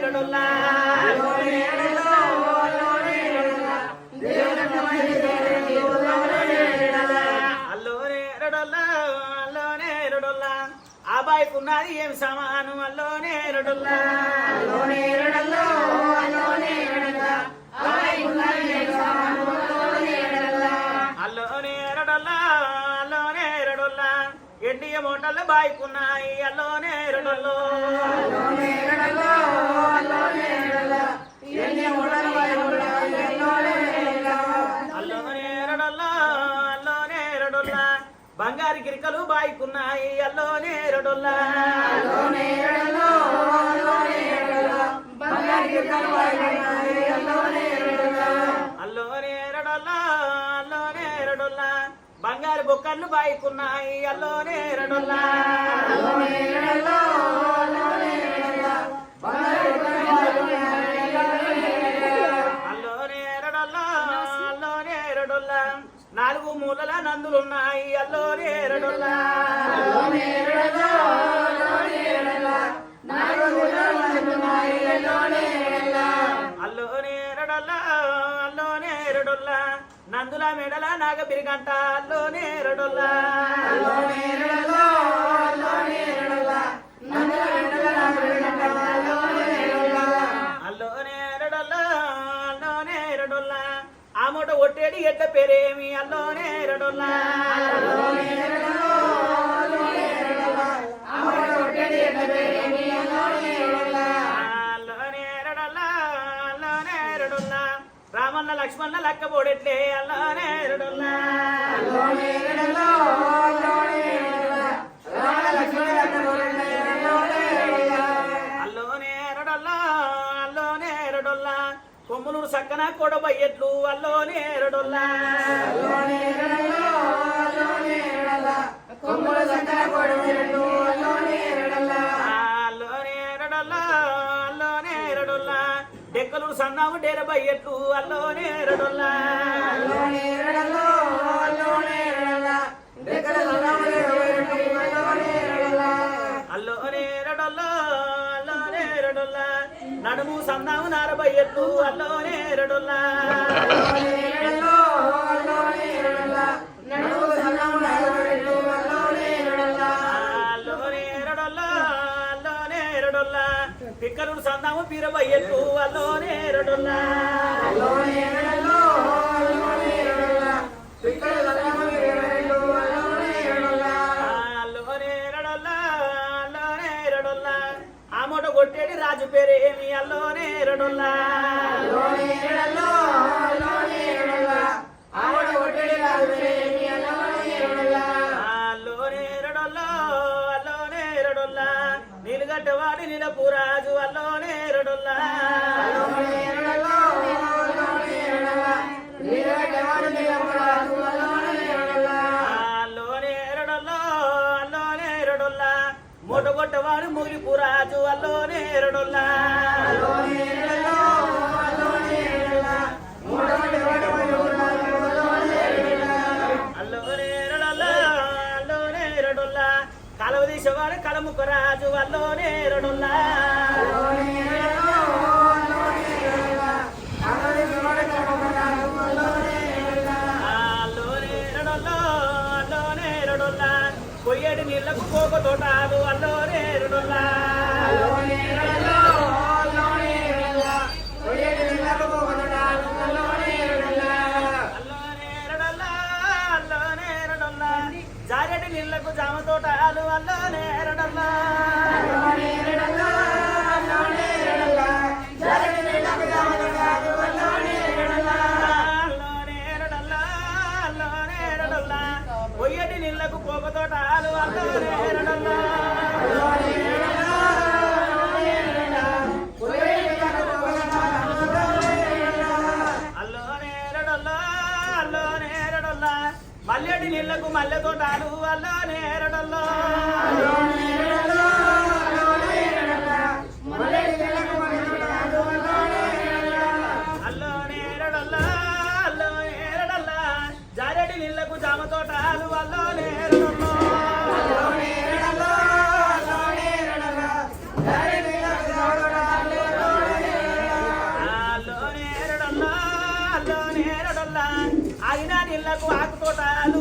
ఎరడొల్లా అల్లోనే ఎరడొల్లా అల్లోనే ఎరడొల్లా అబ్బాయికున్నది ఏం సమానం అల్లోనే ఎరడొల్లా అల్లోనే ఎరడొల్లో అల్లోనే ఎరడొల్లా అబ్బాయికున్నది ఏం సమానం అల్లోనే ఎరడొల్లా అల్లోనే ఎరడొల్లా అల్లోనే ఎరడొల్లా ఎండియ మోటల్ల బాయికున్నాయి అల్లోనే ఎరడొల్లో అల్లోనే ఎరడొల్లో అల్లోనే ఎరడొల్లా ఎండియ మోటల్ల బాయికున్నాయి అల్లోనే ఎరడొల్లా అల్లోనే ఎరడొల్లా అల్లోనే ఎరడొల్లా బంగారు గిరికలు బాయికున్నాయి అల్లోనే ఎరడొల్లా అల్లోనే ఎరడొల్లో అల్లోనే ఎరడొల్లా బంగారు గిరికలు బాయికున్నాయి అల్లోనే ఎరడొల్లా అల్లోనే ఎరడొల్లా అల్లోనే ఎరడొల్లా బంగారు బొక్కలు బాయికున్నాయి అల్లోనే ఎరడొల్లా అల్లోనే ఎరడొల్లో అల్లోనే ఎరడొల్లా బంగారు బొక్కలు బాయికున్నాయి అల్లోనే ఎరడొల్లా అల్లోనే ఎరడొల్లా అల్లోనే ఎరడొల్లా నాలుగు మూలల నందులున్నాయి అల్లోనే ఎరడొల్లా అల్లోనే ఎరడొల్లా అల్లోనే ఎరడొల్లా నాలుగు మూలల నందులున్నాయి అల్లోనే ఎరడొల్లా అల్లోనే ఎరడొల్లా అల్లోనే ఎరడొల్లా నందుల మెడల నాగబిరిగంట అల్లోనే ఎరడొల్లా అల్లోనే ఎరడొల్లా అల్లోనే ఎరడొల్లా నందుల మెడల నాగబిరిగంట అల్లోనే ఎరడొల్లా అల్లోనే ఎరడొల్లా అల్లోనే ఎరడొల్లా ఆ మూట ఒట్టేడి ఎడ్ల పేరేమి అల్లోనే ఎరడొల్లా అల్లోనే ఎరడొల్లా అల్లోనే ఎరడొల్లా ఆ మూట ఒట్టేడి ఎడ్ల పేరేమి అల్లోనే ఎరడొల్లా అల్లోనే ఎరడొల్లా అల్లోనే ఎరడొల్లా రామన్న లక్ష్మణ లక్కబోడెట్లే అల్లోనే ఎరడొల్లా అల్లోనే ఎరడొల్లా అల్లోనే ఎరడొల్లా రామన్న లక్ష్మణ లక్కబోడెట్లే అల్లోనే ఎరడొల్లా అల్లోనే ఎరడొల్లా అల్లోనే ఎరడొల్లా కొమ్ములూరు సక్కన కొడబయ్యట్లు అల్లోనే ఎరడొల్లా అల్లోనే ఎరడొల్లా అల్లోనే ఎరడొల్లా కొమ్ములూరు సక్కన కొడబయ్యట్లు అల్లోనే ఎరడొల్లా అల్లోనే ఎరడొల్లా అల్లోనే ఎరడొల్లా డెక్కలూరు సన్నాము డేరబయ్యట్లు అల్లోనే ఎరడొల్లా అల్లోనే ఎరడొల్లా అల్లోనే ఎరడొల్లా డెక్కలూరు సన్నాము డేరబయ్యట్లు అల్లోనే ఎరడొల్లా అల్లోనే ఎరడొల్లా అల్లోనే ఎరడొల్లా నడుము సన్నాము నారబయ్యట్లు అల్లోనే ఎరడొల్లా అల్లోనే ఎరడొల్లా అల్లోనే ఎరడొల్లా నడుము సన్నాము నారబయ్యట్లు అల్లోనే ఎరడొల్లా అల్లోనే ఎరడొల్లా అల్లోనే ఎరడొల్లా పిక్కలు సన్నాము పీరబయ్యట్లు అల్లోనే ఎరడొల్లా అల్లోనే ఎరడొల్లా అల్లోనే ఎరడొల్లా పిక్కలు సన్నాము పీరబయ్యట్లు అల్లోనే ఎరడొల్లా అల్లోనే ఎరడొల్లా అల్లోనే ఎరడొల్లా ఆ మూట కొట్టేడి రాజు పేరేమి అల్లోనే ఎరడొల్లా అల్లోనే ఎరడొల్లా అల్లోనే ఎరడొల్లా ఆ మూట కొట్టేడి రాజు పేరేమి అల్లోనే ఎరడొల్లా అల్లోనే ఎరడొల్లా అల్లోనే ఎరడొల్లా నీలుగడ్డవాడి నిలపురాజు అల్లోనే ఎరడొల్లా అల్లోనే ఎరడొల్లా అల్లోనే ఎరడొల్లా నీలుగడ్డవాడి నిలపురాజు అల్లోనే ఎరడొల్లా అల్లోనే ఎరడొల్లా అల్లోనే ఎరడొల్లా మూటగొట్టవాడు ముగిలిపురాజు అల్లోనే ఎరడొల్లా అల్లోనే ఎరడొల్లా అల్లోనే ఎరడొల్లా మూటగొట్టవాడు ముగిలిపురాజు అల్లోనే ఎరడొల్లా అల్లోనే ఎరడొల్లా అల్లోనే ఎరడొల్లా కలవ తీసేవాడు కలముకరాజు అల్లోనే ఎరడొల్లా అల్లోనే ఎరడొల్లా అల్లోనే ఎరడొల్లా కలవ తీసేవాడు కలముకరాజు అల్లోనే ఎరడొల్లా అల్లోనే ఎరడొల్లా అల్లోనే ఎరడొల్లా కొయ్యేటి నీళ్లకు కోక తోటాలు అల్లోనే ఎరడొల్లా అల్లోనే ఎరడొల్లా అల్లోనే ఎరడొల్లా కొయ్యేటి నీళ్లకు కోక తోటాలు అల్లోనే ఎరడొల్లా అల్లోనే ఎరడొల్లా అల్లోనే ఎరడొల్లా జారెటి నీళ్లకు జామ తోటాలు అల్లోనే ఎరడొల్లా అల్లోనే ఎరడొల్లా అల్లోనే ఆగిన నీళ్లకు ఆకుతోటాలు